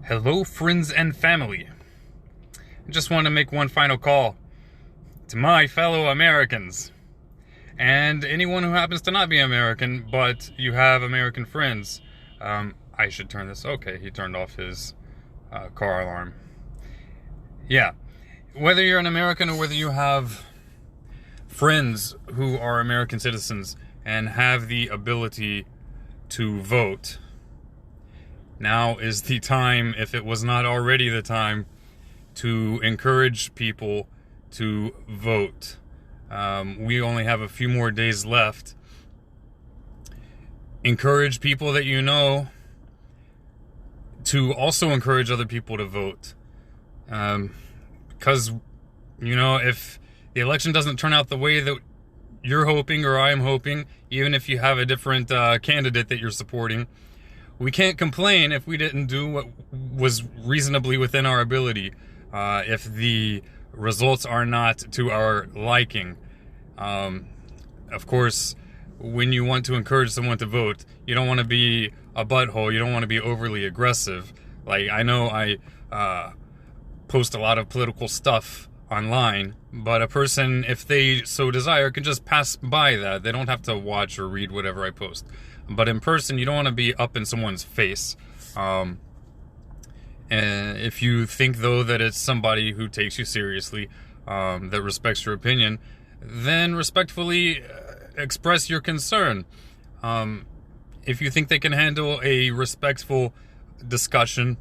Hello, friends and family. I just want to make one final call to my fellow Americans and anyone who happens to not be American, but you have American friends. I should turn this. Okay, he turned off his car alarm. Yeah, whether you're an American or whether you have friends who are American citizens and have the ability to vote, now is the time, if it was not already the time, to encourage people to vote. We only have a few more days left. Encourage people that you know to also encourage other people to vote. Because, if the election doesn't turn out the way that you're hoping or I'm hoping, even if you have a different candidate that you're supporting, we can't complain if we didn't do what was reasonably within our ability. If the results are not to our liking. Of course, when you want to encourage someone to vote, you don't want to be a butthole. You don't want to be overly aggressive. Like, I know I post a lot of political stuff online, but a person, if they so desire, can just pass by that. They don't have to watch or read whatever I post. But in person, you don't want to be up in someone's face. And if you think, though, that it's somebody who takes you seriously, that respects your opinion, then respectfully express your concern. If you think they can handle a respectful discussion,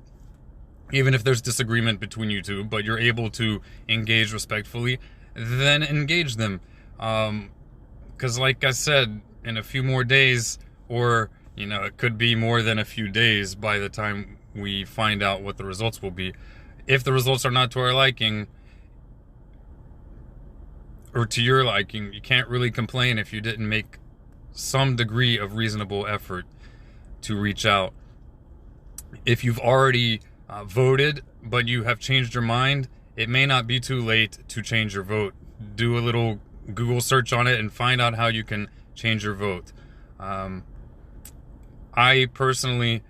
even if there's disagreement between you two, but you're able to engage respectfully, then engage them. Because like I said, in a few more days, or, it could be more than a few days by the time we find out what the results will be. If the results are not to our liking, or to your liking, you can't really complain if you didn't make some degree of reasonable effort to reach out. If you've already voted, but you have changed your mind, it may not be too late to change your vote. Do a little Google search on it and find out how you can change your vote. I personally,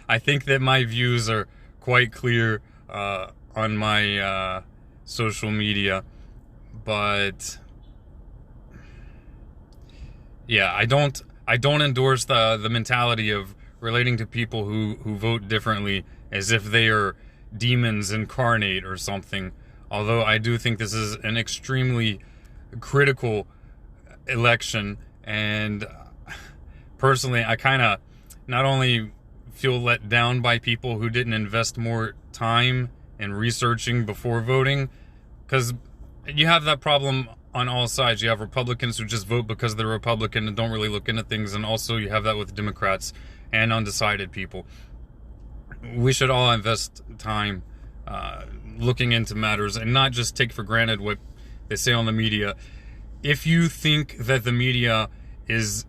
I think that my views are quite clear on my social media, but yeah, I don't endorse the mentality of relating to people who vote differently as if they are demons incarnate or something. Although I do think this is an extremely critical election, and personally, I kind of not only feel let down by people who didn't invest more time in researching before voting, because you have that problem on all sides. You have Republicans who just vote because they're Republican and don't really look into things, and also you have that with Democrats and undecided people. We should all invest time looking into matters and not just take for granted what they say on the media. If you think that the media is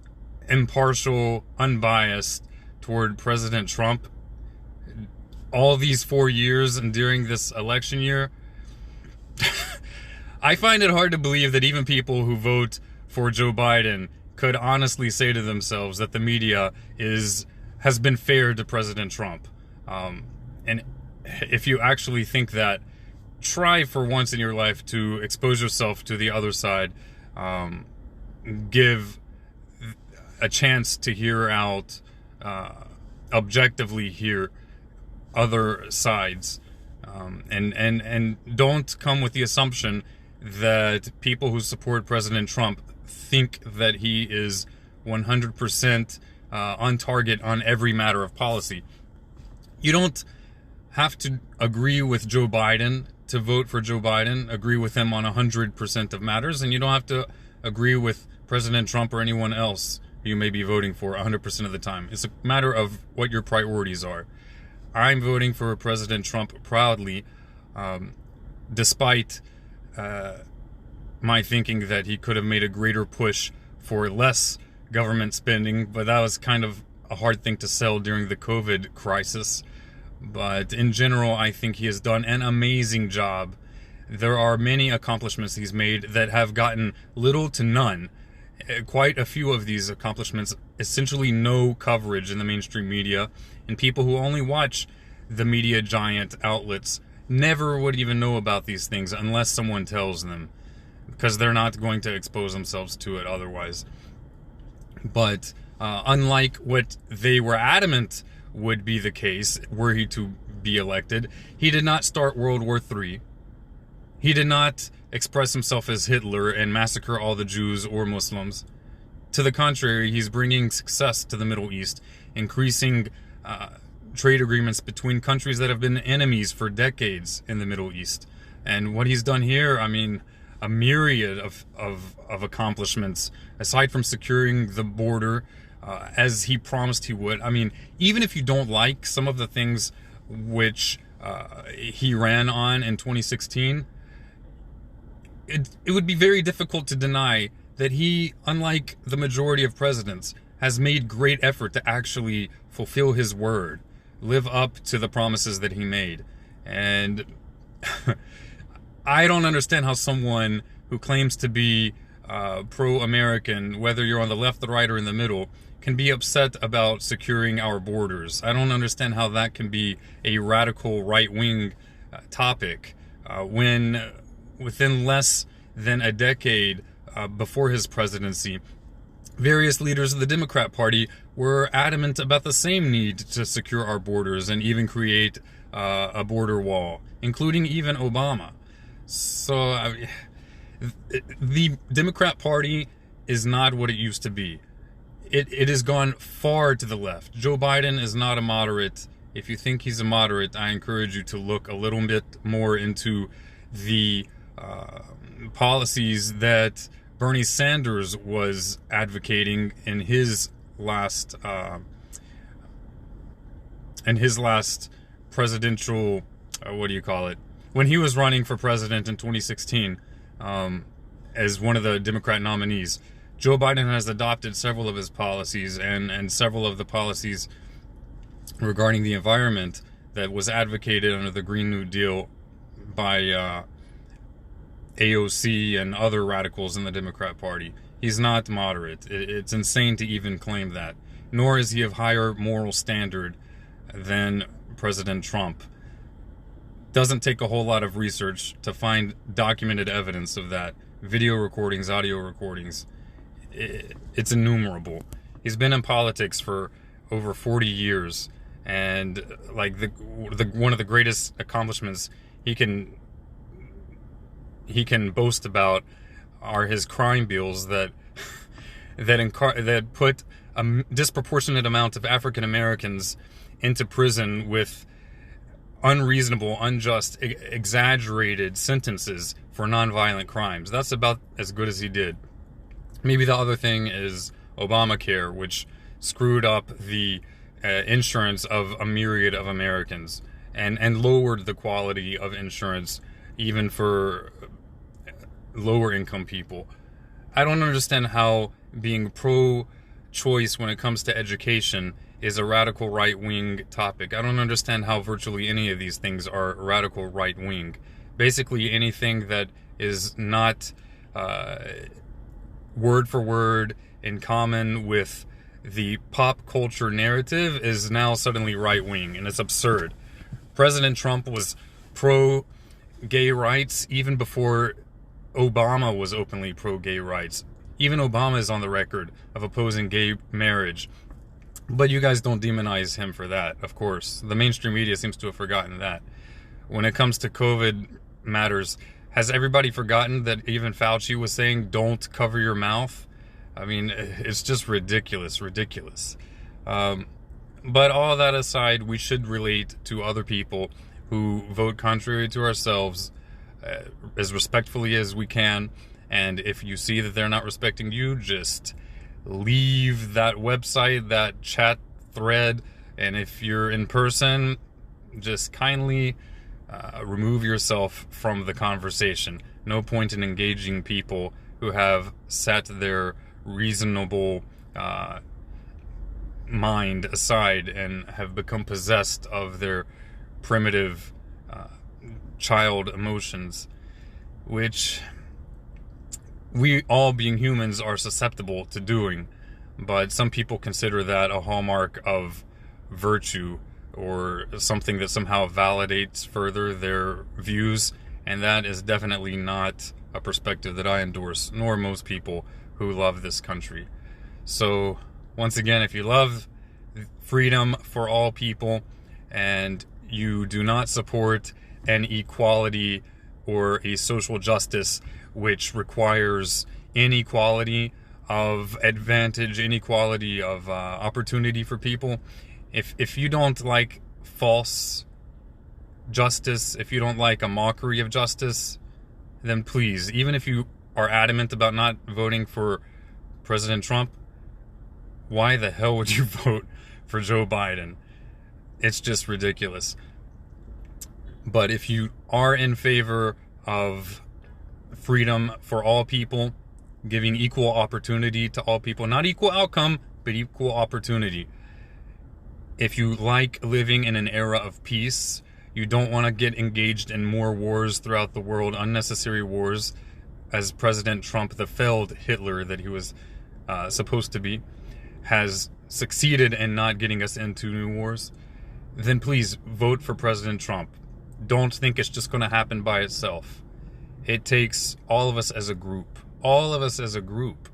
impartial, unbiased toward President Trump all these 4 years and during this election year, I find it hard to believe that even people who vote for Joe Biden could honestly say to themselves that the media has been fair to President Trump. And if you actually think that, try for once in your life to expose yourself to the other side. Give a chance to hear out, objectively hear other sides. And don't come with the assumption that people who support President Trump think that he is 100% on target on every matter of policy. You don't have to agree with Joe Biden to vote for Joe Biden, agree with him on 100% of matters, and you don't have to agree with President Trump or anyone else you may be voting for 100% of the time. It's a matter of what your priorities are. I'm voting for President Trump proudly, despite my thinking that he could have made a greater push for less government spending, but that was kind of a hard thing to sell during the COVID crisis. But in general, I think he has done an amazing job. There are many accomplishments he's made that have gotten little to none. Quite a few of these accomplishments, essentially no coverage in the mainstream media, and people who only watch the media giant outlets never would even know about these things unless someone tells them, because they're not going to expose themselves to it otherwise. But unlike what they were adamant would be the case were he to be elected, he did not start World War III. He did not express himself as Hitler and massacre all the Jews or Muslims. To the contrary, he's bringing success to the Middle East, increasing trade agreements between countries that have been enemies for decades in the Middle East. And what he's done here, I mean, a myriad of accomplishments, aside from securing the border as he promised he would. I mean, even if you don't like some of the things which he ran on in 2016, it would be very difficult to deny that he, unlike the majority of presidents, has made great effort to actually fulfill his word, live up to the promises that he made. And I don't understand how someone who claims to be pro-American, whether you're on the left, the right, or in the middle, can be upset about securing our borders. I don't understand how that can be a radical right-wing topic when within less than a decade before his presidency, various leaders of the Democrat Party were adamant about the same need to secure our borders and even create a border wall, including even Obama. So the Democrat Party is not what it used to be. It has gone far to the left. Joe Biden is not a moderate. If you think he's a moderate, I encourage you to look a little bit more into the policies that Bernie Sanders was advocating in his last presidential, when he was running for president in 2016 as one of the Democrat nominees. Joe Biden has adopted several of his policies and several of the policies regarding the environment that was advocated under the Green New Deal by AOC and other radicals in the Democrat Party. He's not moderate. It's insane to even claim that. Nor is he of higher moral standard than President Trump. Doesn't take a whole lot of research to find documented evidence of that. Video recordings, audio recordings. It's innumerable. He's been in politics for over 40 years, and like one of the greatest accomplishments he can boast about are his crime bills that put a disproportionate amount of African Americans into prison with unreasonable, unjust, exaggerated sentences for nonviolent crimes. That's about as good as he did. Maybe the other thing is Obamacare, which screwed up the insurance of a myriad of Americans and lowered the quality of insurance even for lower income people. I don't understand how being pro-choice when it comes to education is a radical right-wing topic. I don't understand how virtually any of these things are radical right-wing. Basically anything that is not word for word in common with the pop culture narrative is now suddenly right-wing, and it's absurd. President Trump was pro-gay rights even before Obama was openly pro-gay rights. Even Obama is on the record of opposing gay marriage. But you guys don't demonize him for that, of course. The mainstream media seems to have forgotten that. When it comes to COVID matters, has everybody forgotten that even Fauci was saying, don't cover your mouth? I mean, it's just ridiculous. But all that aside, we should relate to other people who vote contrary to ourselves as respectfully as we can. And if you see that they're not respecting you, just leave that website, that chat thread. And if you're in person, just kindly remove yourself from the conversation. No point in engaging people who have set their reasonable mind aside and have become possessed of their primitive child emotions, which we all, being humans, are susceptible to doing. But some people consider that a hallmark of virtue, or something that somehow validates further their views, and that is definitely not a perspective that I endorse, nor most people who love this country. So, once again, if you love freedom for all people and you do not support an equality or a social justice which requires inequality of advantage, inequality of opportunity for people, if you don't like false justice, if you don't like a mockery of justice, then please, even if you are adamant about not voting for President Trump, why the hell would you vote for Joe Biden? It's just ridiculous. But if you are in favor of freedom for all people, giving equal opportunity to all people, not equal outcome, but equal opportunity. If you like living in an era of peace, you don't want to get engaged in more wars throughout the world, unnecessary wars, as President Trump, the failed Hitler that he was supposed to be, has succeeded in not getting us into new wars, then please vote for President Trump. Don't think it's just going to happen by itself. It takes all of us as a group. All of us as a group.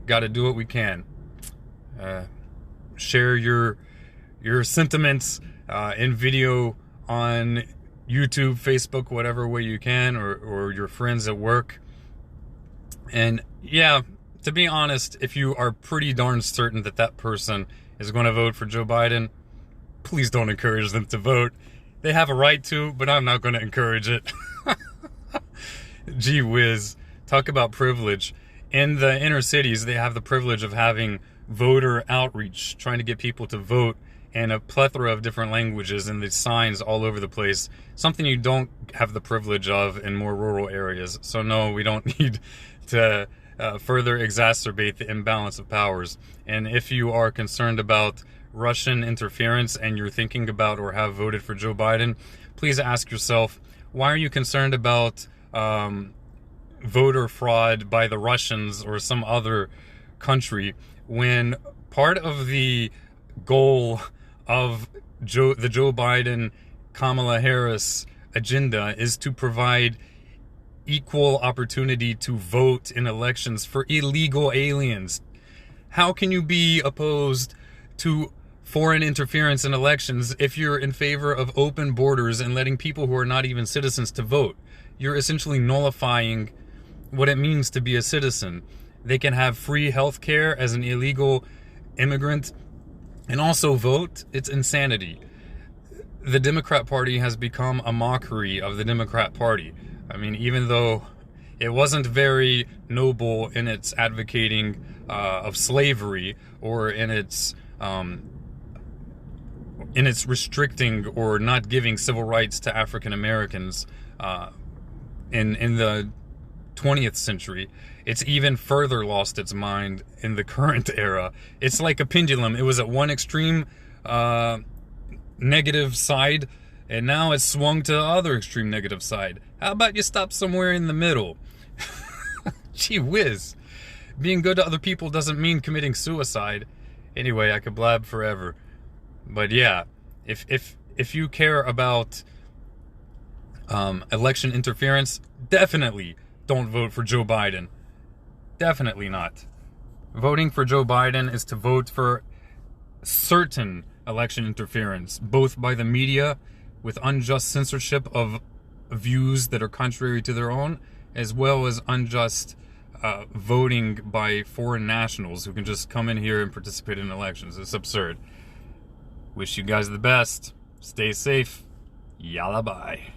Got to do what we can. Share your sentiments in video on YouTube, Facebook, whatever way you can, or your friends at work. And yeah, to be honest, if you are pretty darn certain that that person is going to vote for Joe Biden, please don't encourage them to vote. They have a right to, but I'm not going to encourage it. Gee whiz. Talk about privilege. In the inner cities, they have the privilege of having voter outreach, trying to get people to vote in a plethora of different languages and the signs all over the place. Something you don't have the privilege of in more rural areas. So no, we don't need to further exacerbate the imbalance of powers. And if you are concerned about Russian interference and you're thinking about or have voted for Joe Biden, please ask yourself, why are you concerned about voter fraud by the Russians or some other country when part of the goal of the Joe Biden, Kamala Harris agenda is to provide equal opportunity to vote in elections for illegal aliens? How can you be opposed to foreign interference in elections if you're in favor of open borders and letting people who are not even citizens to vote? You're essentially nullifying what it means to be a citizen. They can have free health care as an illegal immigrant and also vote. It's insanity. The Democrat Party has become a mockery of the Democrat Party. I mean, even though it wasn't very noble in its advocating of slavery or in its restricting or not giving civil rights to African Americans in the 20th century, it's even further lost its mind in the current era. It's like a pendulum. It was at one extreme negative side, and now it's swung to the other extreme negative side. How about you stop somewhere in the middle? Gee whiz. Being good to other people doesn't mean committing suicide. Anyway, I could blab forever. But yeah, if you care about election interference, definitely don't vote for Joe Biden. Definitely not. Voting for Joe Biden is to vote for certain election interference, both by the media with unjust censorship of views that are contrary to their own, as well as unjust voting by foreign nationals who can just come in here and participate in elections. It's absurd. Wish you guys the best. Stay safe. Yalla bye.